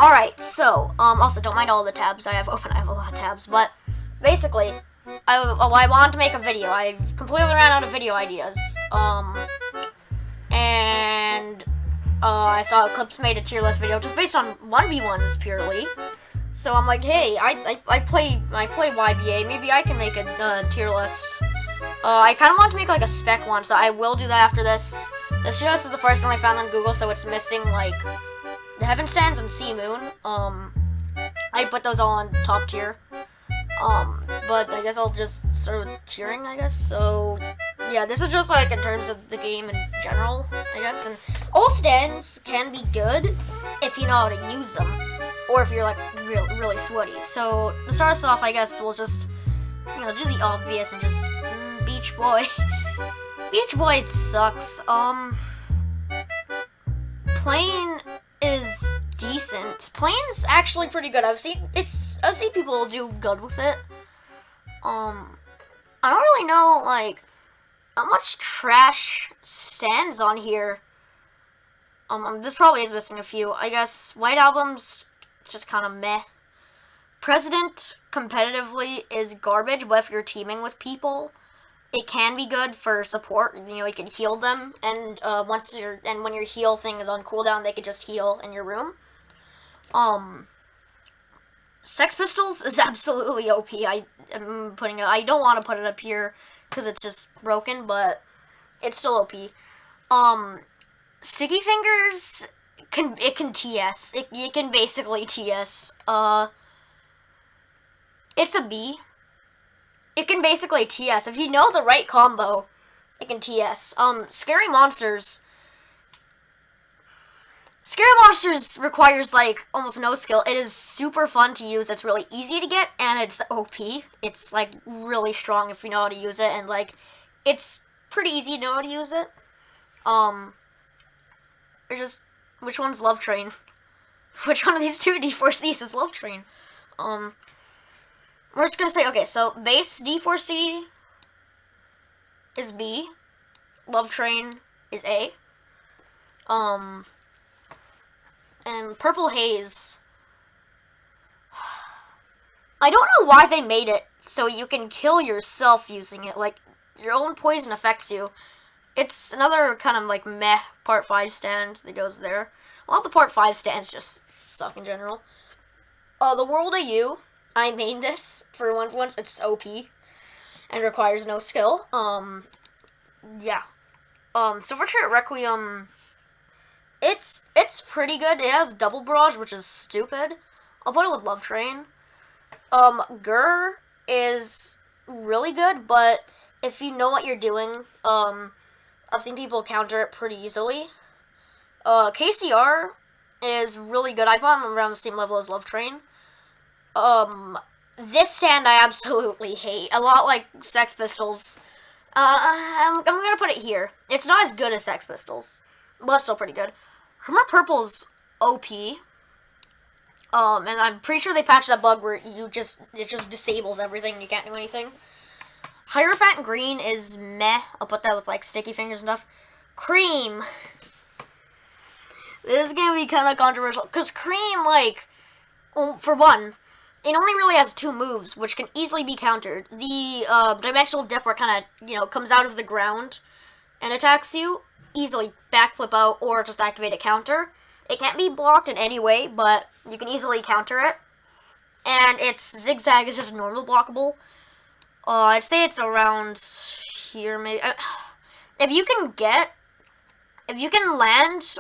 Alright, so, also don't mind all the tabs I have open. I have a lot of tabs, but basically, I wanted to make a video. I completely ran out of video ideas. And I saw Eclipse made a tier list video just based on 1v1s purely. So I'm like, hey, I play YBA. Maybe I can make a tier list. I kind of want to make like a spec one, so I will do that after this. This tier list is the first one I found on Google, so it's missing like the Heaven Stands and Sea Moon. I put those all on top tier. But I guess I'll just start with tiering, I guess. So yeah, this is just like in terms of the game in general, I guess. And all stands can be good if you know how to use them, or if you're like really sweaty. So to start us off, I guess we'll just do the obvious and just Beach Boy. Beach Boy sucks. Plane is decent. Plane's actually pretty good. I've seen people do good with it. I don't really know like how much trash stands on here. This probably is missing a few. I guess White Album's just kind of meh. President competitively is garbage, but if you're teaming with people, it can be good for support. You can heal them, and when your heal thing is on cooldown, they can just heal in your room. Sex Pistols is absolutely OP. I don't want to put it up here because it's just broken, but it's still OP. Sticky Fingers can TS. It can basically TS. It's a B. It can basically TS. If you know the right combo, it can TS. Scary Monsters requires like almost no skill. It is super fun to use. It's really easy to get, and it's OP. It's like really strong if you know how to use it, and like it's pretty easy to know how to use it. Which one's Love Train? Which one of these two D4Cs is Love Train? We're just gonna say, okay, so base D4C is B, Love Train is A, and Purple Haze, I don't know why they made it so you can kill yourself using it, like, your own poison affects you. It's another kind of, like, meh Part 5 stand that goes there. A lot of the Part 5 stands just suck in general. The World of You, I made this for once. It's OP and requires no skill. Yeah. Silverchair Requiem, it's pretty good. It has double barrage, which is stupid. I'll put it with Love Train. Gur is really good, but if you know what you're doing, I've seen people counter it pretty easily. KCR is really good. I put him around the same level as Love Train. This stand I absolutely hate. A lot like Sex Pistols. I'm gonna put it here. It's not as good as Sex Pistols, but it's still pretty good. Hermit Purple's OP. And I'm pretty sure they patched that bug where it just disables everything. You can't do anything. Hierophant Green is meh. I'll put that with like Sticky Fingers and stuff. Cream. This is gonna be kind of controversial because Cream, like, for one, it only really has 2 moves, which can easily be countered. The Dimensional Dip, where it kind of, comes out of the ground and attacks you, easily backflip out or just activate a counter. It can't be blocked in any way, but you can easily counter it. And its Zigzag is just normal blockable. I'd say it's around here, maybe. If you can land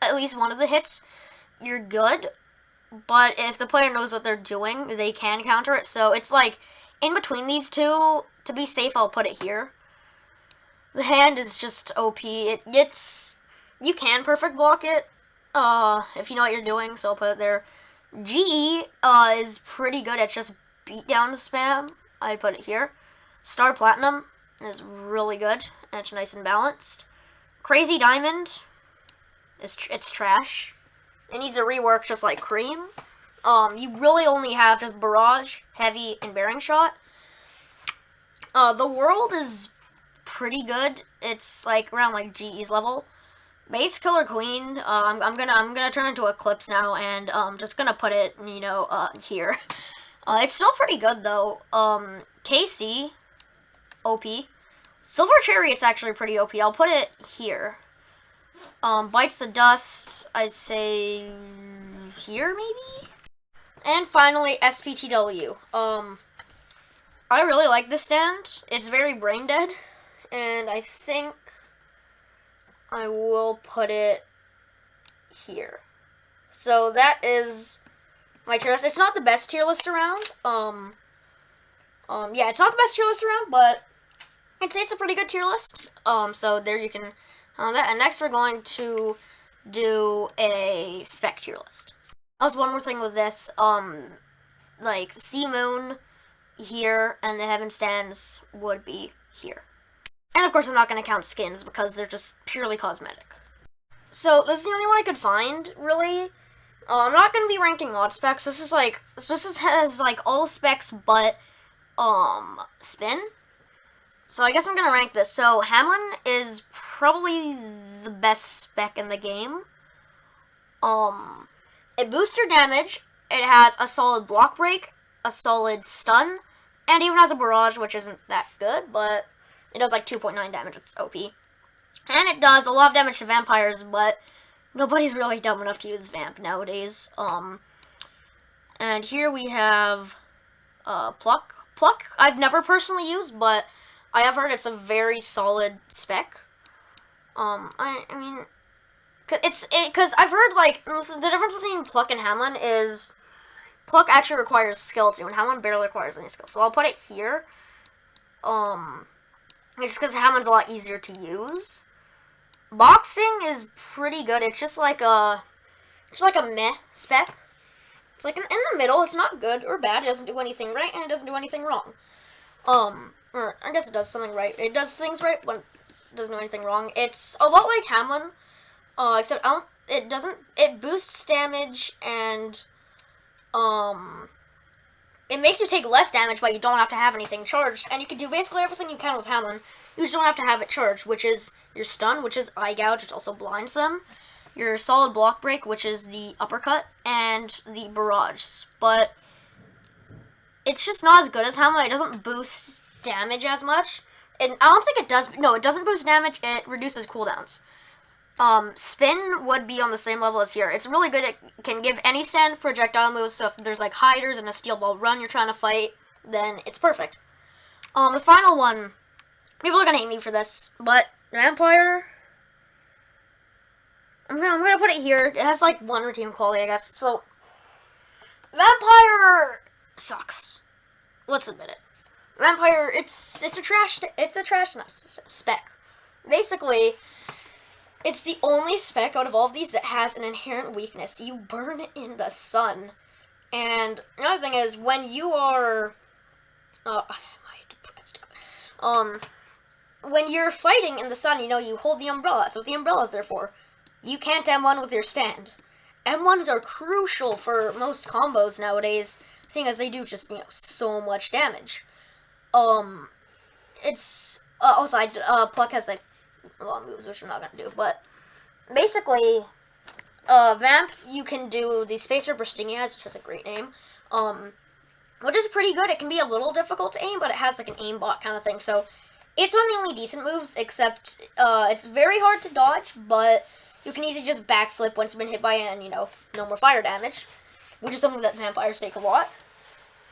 at least one of the hits, you're good. But if the player knows what they're doing, they can counter it. So it's like in between these two. To be safe, I'll put it here. The hand is just OP. You can perfect block it if you know what you're doing. So I'll put it there. GE is pretty good at just beatdown spam. I'd put it here. Star Platinum is really good. And it's nice and balanced. Crazy Diamond it's trash. It needs a rework just like Cream. You really only have just Barrage, Heavy, and Bearing Shot. The World is pretty good. It's like around like GE's level. Base Killer Queen. I'm gonna turn into Eclipse now, and just gonna put it, here. It's still pretty good though. KC, OP. Silver Chariot's actually pretty OP. I'll put it here. Bites the Dust, I'd say here maybe? And finally, SPTW. I really like this stand. It's very brain dead, and I think I will put it here. So that is my tier list. It's not the best tier list around. Yeah, it's not the best tier list around, but I'd say it's a pretty good tier list. So there you can, that. And next we're going to do a spec tier list. Also, one more thing with this, like Sea Moon here, and the Heaven Stands would be here. And of course, I'm not going to count skins because they're just purely cosmetic. So this is the only one I could find, really. I'm not going to be ranking mod specs. This has like all specs but spin. So I guess I'm going to rank this. So Hamlin is probably the best spec in the game. It boosts your damage. It has a solid block break, a solid stun, and even has a barrage, which isn't that good, but it does like 2.9 damage. It's OP. And it does a lot of damage to vampires, but nobody's really dumb enough to use Vamp nowadays. And here we have Pluck. Pluck I've never personally used, but I have heard it's a very solid spec. I mean, because I've heard, like, the difference between Pluck and Hamlin is Pluck actually requires skill too, and Hamlin barely requires any skill. So I'll put it here. Just because Hamlin's a lot easier to use. Boxing is pretty good. It's just like a meh spec. It's like in the middle. It's not good or bad. It doesn't do anything right, and it doesn't do anything wrong. Or I guess it does something right. It does things right, but it doesn't do anything wrong. It's a lot like Hamlin, except it boosts damage, and it makes you take less damage, but you don't have to have anything charged, and you can do basically everything you can with Hamlin. You just don't have to have it charged, which is your stun, which is Eye Gouge, which also blinds them, your solid block break, which is the uppercut, and the barrage. But it's just not as good as Hamlin. It doesn't boost damage as much. And I don't think it does. No, it doesn't boost damage. It reduces cooldowns. Spin would be on the same level as here. It's really good. It can give any stand projectile moves, so if there's like hiders and a steel ball run you're trying to fight, then it's perfect. The final one, people are gonna hate me for this, but Vampire, I'm gonna put it here. It has like one redeem quality, I guess. So Vampire sucks. Let's admit it. Vampire, it's a trash spec. Basically, it's the only spec out of all of these that has an inherent weakness. You burn in the sun. And another thing is, when you are... am I depressed? When you're fighting in the sun, you hold the umbrella. That's what the umbrella's there for. You can't M1 with your stand. M1s are crucial for most combos nowadays, seeing as they do just, so much damage. It's... also, Pluck has, like, a lot of moves, which I'm not gonna do, but basically, Vamp, you can do the Space Ripper Stingy Eyes, which has a great name, which is pretty good. It can be a little difficult to aim, but it has like an aimbot kind of thing, so it's one of the only decent moves, except, it's very hard to dodge, but you can easily just backflip once you've been hit by it, and, no more fire damage, which is something that vampires take a lot.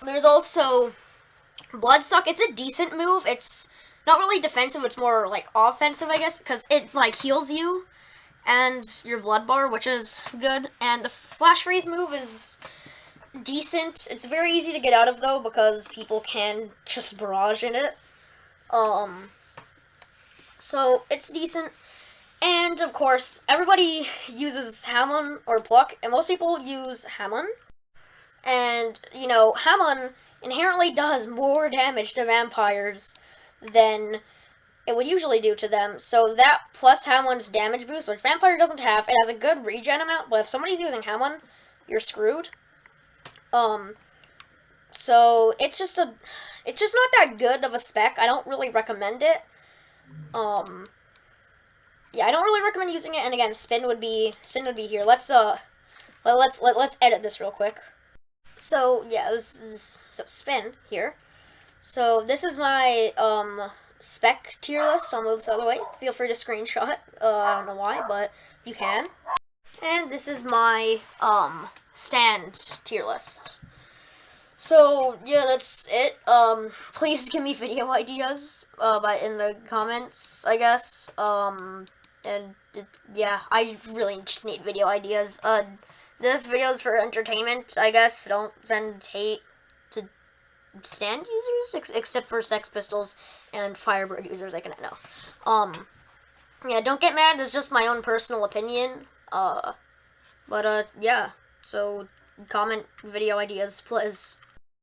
There's also Bloodsuck. It's a decent move. It's not really defensive, it's more, like, offensive, I guess, because it, like, heals you and your blood bar, which is good. And the Flash Freeze move is decent. It's very easy to get out of, though, because people can just barrage in it. So, it's decent. And, of course, everybody uses Hamlin or Pluck, and most people use Hamlin. And, Hamlin inherently does more damage to vampires than it would usually do to them. So that plus Hamlin's damage boost, which Vampire doesn't have, it has a good regen amount, but if somebody's using Hamlin, you're screwed. So it's just not that good of a spec. I don't really recommend it. yeah, I don't really recommend using it. And again, spin would be here. Let's edit this real quick. So yeah, this is so spin here. So this is my spec tier list. I'll move this out of the way. Feel free to screenshot. I don't know why, but you can. And this is my stand tier list. So yeah, that's it. Please give me video ideas in the comments, I guess. Yeah, I really just need video ideas. This video is for entertainment, I guess. Don't send hate to stand users, except for Sex Pistols and Firebird users. I can know. Yeah, don't get mad. It's just my own personal opinion. Yeah. So comment video ideas, please.